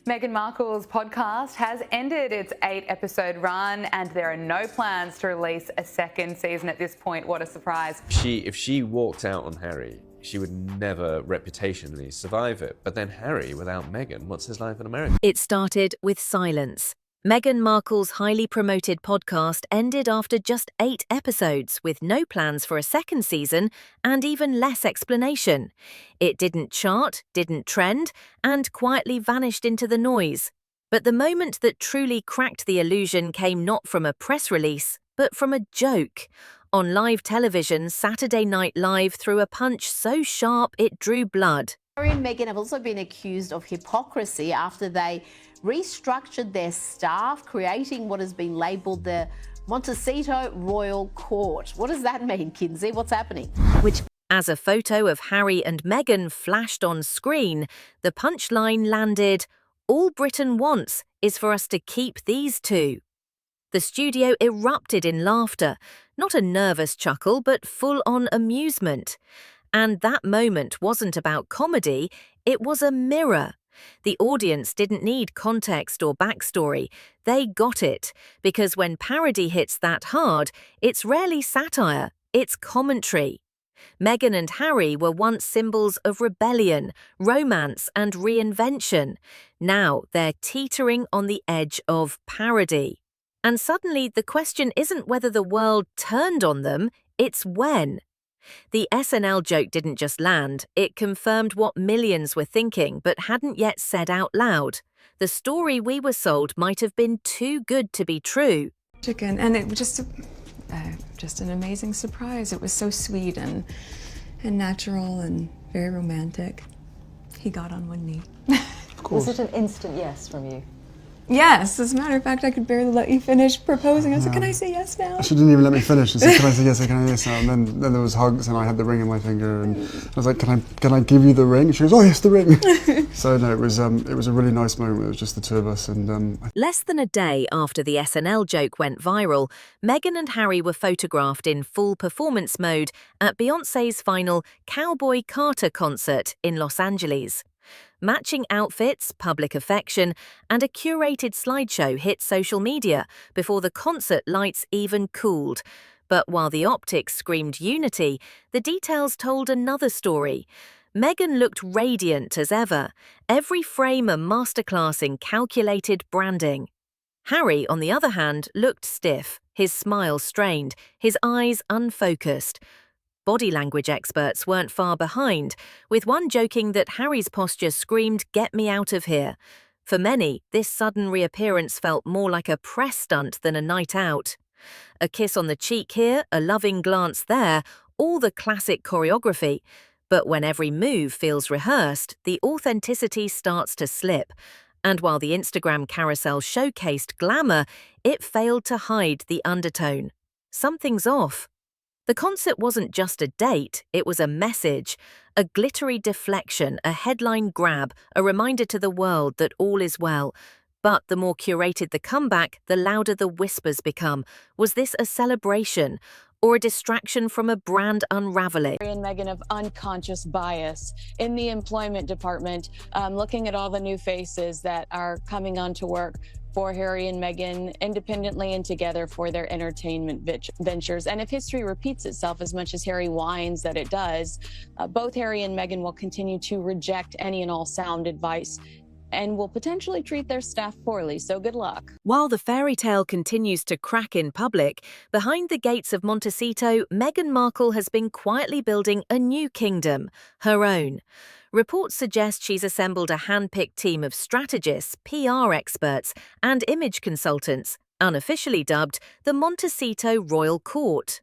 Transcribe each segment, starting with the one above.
Meghan Markle's podcast has ended its 8-episode run and there are no plans to release a second season at this point. What a surprise. If she walked out on Harry, she would never reputationally survive it. But then Harry, without Meghan, what's his life in America? It started with silence. Meghan Markle's highly promoted podcast ended after just 8 episodes, with no plans for a second season and even less explanation. It didn't chart, didn't trend, and quietly vanished into the noise. But the moment that truly cracked the illusion came not from a press release, but from a joke. On live television, Saturday Night Live threw a punch so sharp it drew blood. Harry and Meghan have also been accused of hypocrisy after they restructured their staff, creating what has been labelled the Montecito Royal Court. What does that mean, Kinsey? What's happening? Which, as a photo of Harry and Meghan flashed on screen, the punchline landed, "All Britain wants is for us to keep these two." The studio erupted in laughter, not a nervous chuckle, but full-on amusement. And that moment wasn't about comedy, it was a mirror. The audience didn't need context or backstory. They got it, because when parody hits that hard, it's rarely satire, it's commentary. Meghan and Harry were once symbols of rebellion, romance, and reinvention. Now they're teetering on the edge of parody. And suddenly the question isn't whether the world turned on them, it's when. The SNL joke didn't just land, it confirmed what millions were thinking but hadn't yet said out loud. The story we were sold might have been too good to be true. And it was just an amazing surprise. It was so sweet and natural and very romantic. He got on one knee. Of course. Was it an instant yes from you? Yes, as a matter of fact, I could barely let you finish proposing. I said, "Can I say yes now?" She didn't even let me finish. She said, "Can I say yes? Can I say yes now?" And then there was hugs, and I had the ring in my finger, and I was like, "Can I give you the ring?" And she goes, "Oh yes, the ring." So no, it was a really nice moment. It was just the two of us, and Less than a day after the SNL joke went viral, Meghan and Harry were photographed in full performance mode at Beyoncé's final Cowboy Carter concert in Los Angeles. Matching outfits, public affection, and a curated slideshow hit social media before the concert lights even cooled. But while the optics screamed unity, the details told another story. Meghan looked radiant as ever, every frame a masterclass in calculated branding. Harry, on the other hand, looked stiff, his smile strained, his eyes unfocused. Body language experts weren't far behind, with one joking that Harry's posture screamed, "Get me out of here." For many, this sudden reappearance felt more like a press stunt than a night out. A kiss on the cheek here, a loving glance there, all the classic choreography. But when every move feels rehearsed, the authenticity starts to slip. And while the Instagram carousel showcased glamour, it failed to hide the undertone. Something's off. The concert wasn't just a date, it was a message, a glittery deflection, a headline grab, a reminder to the world that all is well. But the more curated the comeback, the louder the whispers become. Was this a celebration or a distraction from a brand unraveling? Harry and Meghan of unconscious bias in the employment department, looking at all the new faces that are coming on to work for Harry and Meghan independently and together for their entertainment ventures. And if history repeats itself as much as Harry whines that it does, both Harry and Meghan will continue to reject any and all sound advice and will potentially treat their staff poorly, so good luck. While the fairy tale continues to crack in public, behind the gates of Montecito, Meghan Markle has been quietly building a new kingdom, her own. Reports suggest she's assembled a hand-picked team of strategists, PR experts, and image consultants, unofficially dubbed the Montecito Royal Court.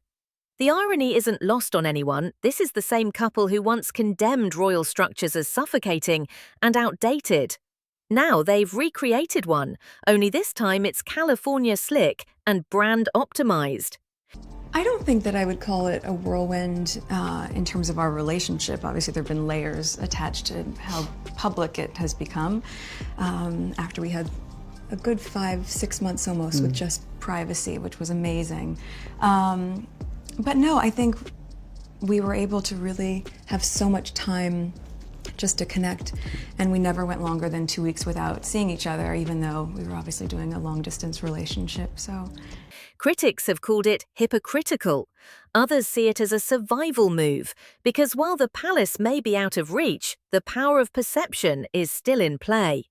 The irony isn't lost on anyone. This is the same couple who once condemned royal structures as suffocating and outdated. Now they've recreated one, only this time it's California slick and brand optimized. I don't think that I would call it a whirlwind in terms of our relationship. Obviously, there have been layers attached to how public it has become after we had a good 5-6 months almost with just privacy, which was amazing. But no, I think we were able to really have so much time just to connect. And we never went longer than 2 weeks without seeing each other, even though we were obviously doing a long-distance relationship. So Critics have called it hypocritical. Others see it as a survival move, because while the palace may be out of reach, the power of perception is still in play.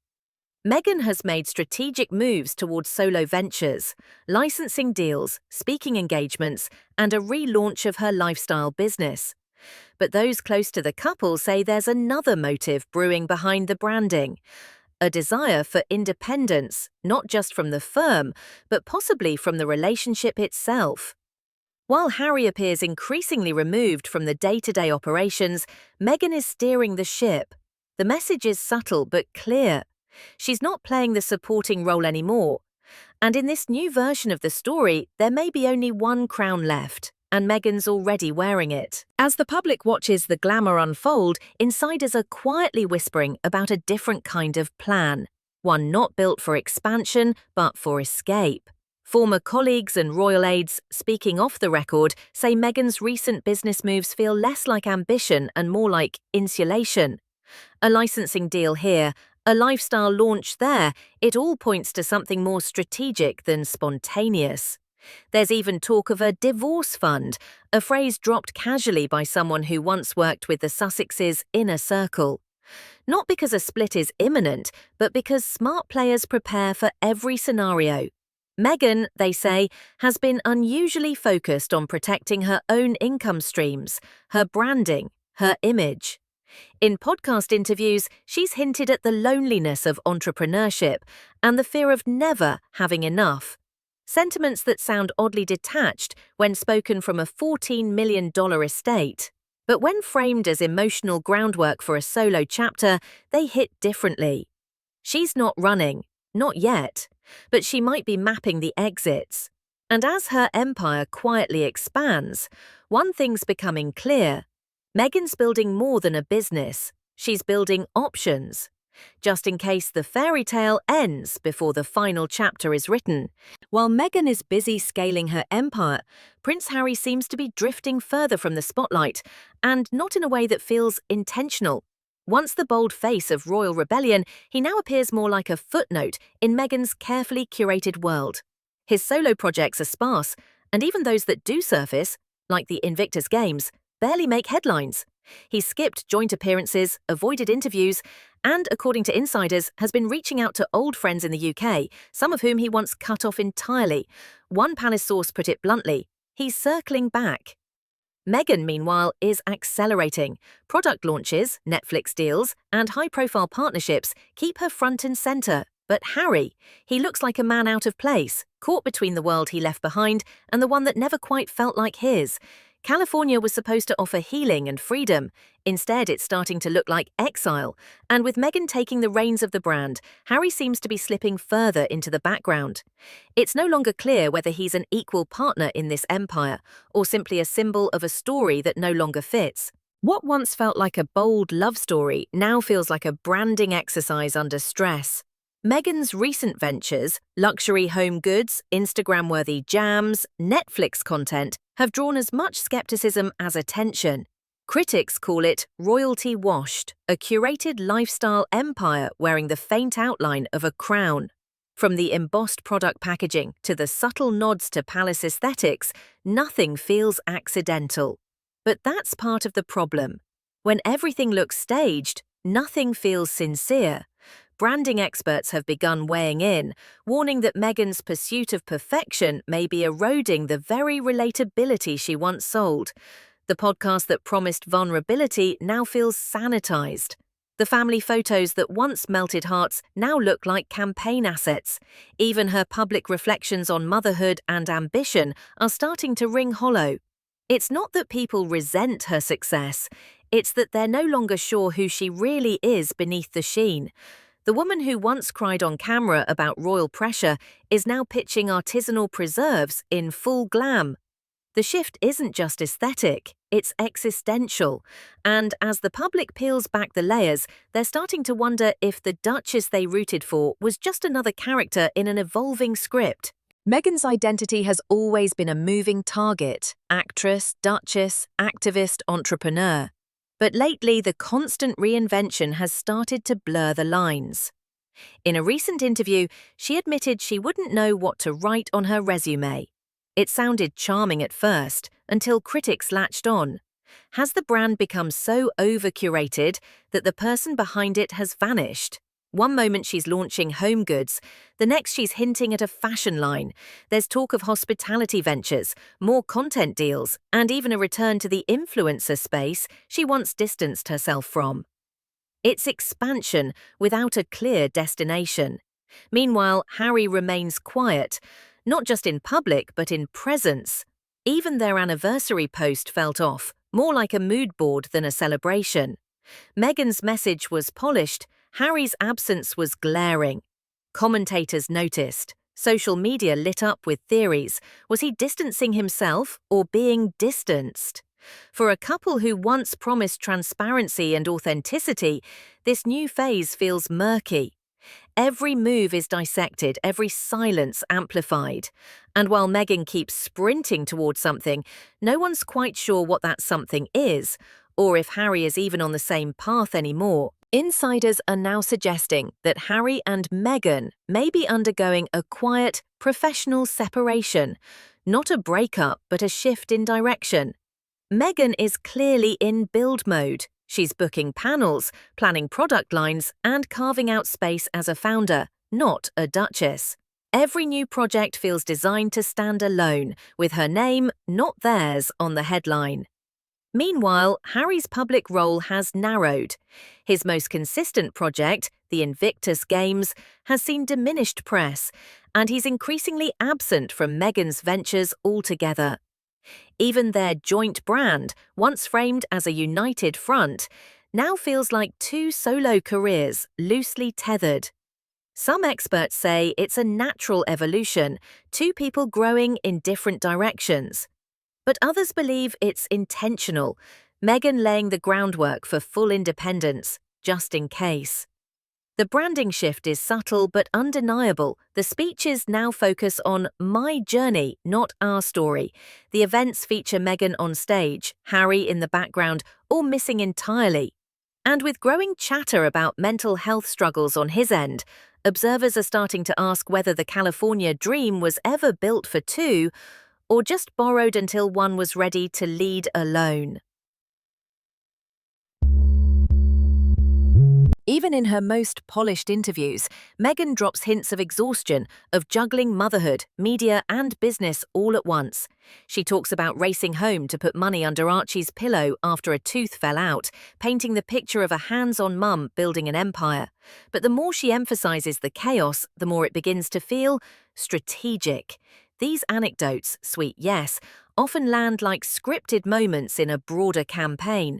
Meghan has made strategic moves towards solo ventures, licensing deals, speaking engagements, and a relaunch of her lifestyle business. But those close to the couple say there's another motive brewing behind the branding. A desire for independence, not just from the firm, but possibly from the relationship itself. While Harry appears increasingly removed from the day-to-day operations, Meghan is steering the ship. The message is subtle but clear. She's not playing the supporting role anymore. And in this new version of the story, there may be only one crown left, and Meghan's already wearing it. As the public watches the glamour unfold, insiders are quietly whispering about a different kind of plan, one not built for expansion, but for escape. Former colleagues and royal aides, speaking off the record, say Meghan's recent business moves feel less like ambition and more like insulation. A licensing deal here, a lifestyle launch there, it all points to something more strategic than spontaneous. There's even talk of a divorce fund, a phrase dropped casually by someone who once worked with the Sussexes' inner circle. Not because a split is imminent, but because smart players prepare for every scenario. Meghan, they say, has been unusually focused on protecting her own income streams, her branding, her image. In podcast interviews, she's hinted at the loneliness of entrepreneurship and the fear of never having enough. Sentiments that sound oddly detached when spoken from a $14 million estate. But when framed as emotional groundwork for a solo chapter, they hit differently. She's not running, not yet, but she might be mapping the exits. And as her empire quietly expands, one thing's becoming clear. Meghan's building more than a business. She's building options. Just in case the fairy tale ends before the final chapter is written. While Meghan is busy scaling her empire, Prince Harry seems to be drifting further from the spotlight, and not in a way that feels intentional. Once the bold face of royal rebellion, he now appears more like a footnote in Meghan's carefully curated world. His solo projects are sparse, and even those that do surface, like the Invictus Games, barely make headlines. He skipped joint appearances, avoided interviews, and, according to insiders, has been reaching out to old friends in the UK, some of whom he once cut off entirely. One palace source put it bluntly, he's circling back. Meghan, meanwhile, is accelerating. Product launches, Netflix deals, and high-profile partnerships keep her front and centre. But Harry, he looks like a man out of place, caught between the world he left behind and the one that never quite felt like his. California was supposed to offer healing and freedom. Instead, it's starting to look like exile. And with Meghan taking the reins of the brand, Harry seems to be slipping further into the background. It's no longer clear whether he's an equal partner in this empire, or simply a symbol of a story that no longer fits. What once felt like a bold love story now feels like a branding exercise under stress. Meghan's recent ventures, luxury home goods, Instagram-worthy jams, Netflix content, have drawn as much skepticism as attention. Critics call it royalty-washed, a curated lifestyle empire wearing the faint outline of a crown. From the embossed product packaging to the subtle nods to palace aesthetics, nothing feels accidental. But that's part of the problem. When everything looks staged, nothing feels sincere. Branding experts have begun weighing in, warning that Meghan's pursuit of perfection may be eroding the very relatability she once sold. The podcast that promised vulnerability now feels sanitized. The family photos that once melted hearts now look like campaign assets. Even her public reflections on motherhood and ambition are starting to ring hollow. It's not that people resent her success, it's that they're no longer sure who she really is beneath the sheen. The woman who once cried on camera about royal pressure is now pitching artisanal preserves in full glam. The shift isn't just aesthetic, it's existential. And as the public peels back the layers, they're starting to wonder if the Duchess they rooted for was just another character in an evolving script. Meghan's identity has always been a moving target: actress, duchess, activist, entrepreneur. But lately, the constant reinvention has started to blur the lines. In a recent interview, she admitted she wouldn't know what to write on her resume. It sounded charming at first, until critics latched on. Has the brand become so over-curated that the person behind it has vanished? One moment she's launching home goods, the next she's hinting at a fashion line. There's talk of hospitality ventures, more content deals, and even a return to the influencer space she once distanced herself from. It's expansion without a clear destination. Meanwhile, Harry remains quiet, not just in public but in presence. Even their anniversary post felt off, more like a mood board than a celebration. Meghan's message was polished, Harry's absence was glaring. Commentators noticed. Social media lit up with theories. Was he distancing himself or being distanced? For a couple who once promised transparency and authenticity, this new phase feels murky. Every move is dissected, every silence amplified. And while Meghan keeps sprinting towards something, no one's quite sure what that something is, or if Harry is even on the same path anymore. Insiders are now suggesting that Harry and Meghan may be undergoing a quiet, professional separation. Not a breakup, but a shift in direction. Meghan is clearly in build mode. She's booking panels, planning product lines, and carving out space as a founder, not a duchess. Every new project feels designed to stand alone, with her name, not theirs, on the headline. Meanwhile, Harry's public role has narrowed. His most consistent project, the Invictus Games, has seen diminished press, and he's increasingly absent from Meghan's ventures altogether. Even their joint brand, once framed as a united front, now feels like two solo careers loosely tethered. Some experts say it's a natural evolution, two people growing in different directions. But others believe it's intentional, Meghan laying the groundwork for full independence, just in case. The branding shift is subtle but undeniable. The speeches now focus on my journey, not our story. The events feature Meghan on stage, Harry in the background, or missing entirely. And with growing chatter about mental health struggles on his end, observers are starting to ask whether the California dream was ever built for two, or just borrowed until one was ready to lead alone. Even in her most polished interviews, Meghan drops hints of exhaustion, of juggling motherhood, media, and business all at once. She talks about racing home to put money under Archie's pillow after a tooth fell out, painting the picture of a hands-on mum building an empire. But the more she emphasizes the chaos, the more it begins to feel strategic. These anecdotes, sweet yes, often land like scripted moments in a broader campaign.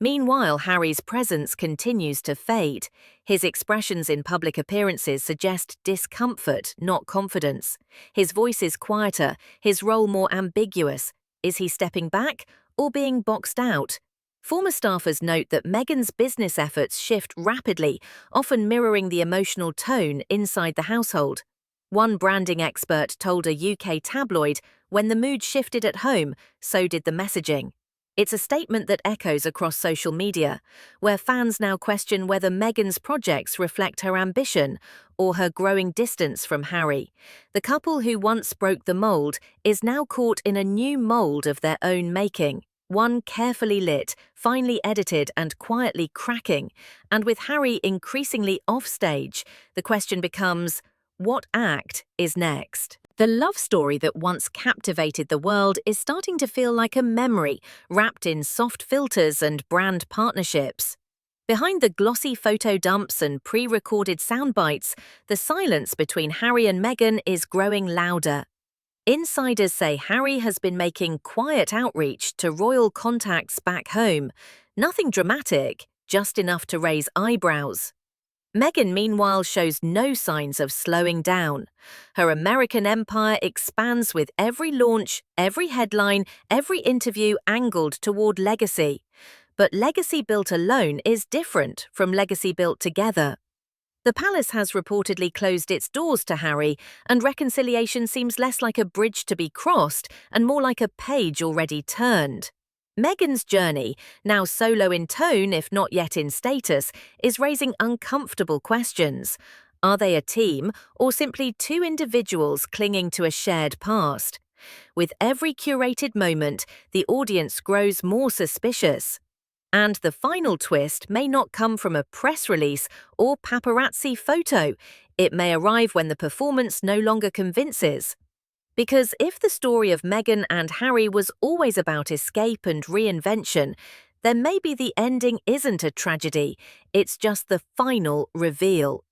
Meanwhile, Harry's presence continues to fade. His expressions in public appearances suggest discomfort, not confidence. His voice is quieter, his role more ambiguous. Is he stepping back or being boxed out? Former staffers note that Meghan's business efforts shift rapidly, often mirroring the emotional tone inside the household. One branding expert told a UK tabloid, when the mood shifted at home, so did the messaging. It's a statement that echoes across social media, where fans now question whether Meghan's projects reflect her ambition or her growing distance from Harry. The couple who once broke the mold is now caught in a new mold of their own making, one carefully lit, finely edited and quietly cracking. And with Harry increasingly offstage, the question becomes, what act is next? The love story that once captivated the world is starting to feel like a memory, wrapped in soft filters and brand partnerships. Behind the glossy photo dumps and pre-recorded soundbites, the silence between Harry and Meghan is growing louder. Insiders say Harry has been making quiet outreach to royal contacts back home. Nothing dramatic, just enough to raise eyebrows. Meghan, meanwhile, shows no signs of slowing down. Her American empire expands with every launch, every headline, every interview angled toward legacy. But legacy built alone is different from legacy built together. The palace has reportedly closed its doors to Harry, and reconciliation seems less like a bridge to be crossed and more like a page already turned. Meghan's journey, now solo in tone if not yet in status, is raising uncomfortable questions. Are they a team or simply two individuals clinging to a shared past? With every curated moment, the audience grows more suspicious. And the final twist may not come from a press release or paparazzi photo. It may arrive when the performance no longer convinces. Because if the story of Meghan and Harry was always about escape and reinvention, then maybe the ending isn't a tragedy, it's just the final reveal.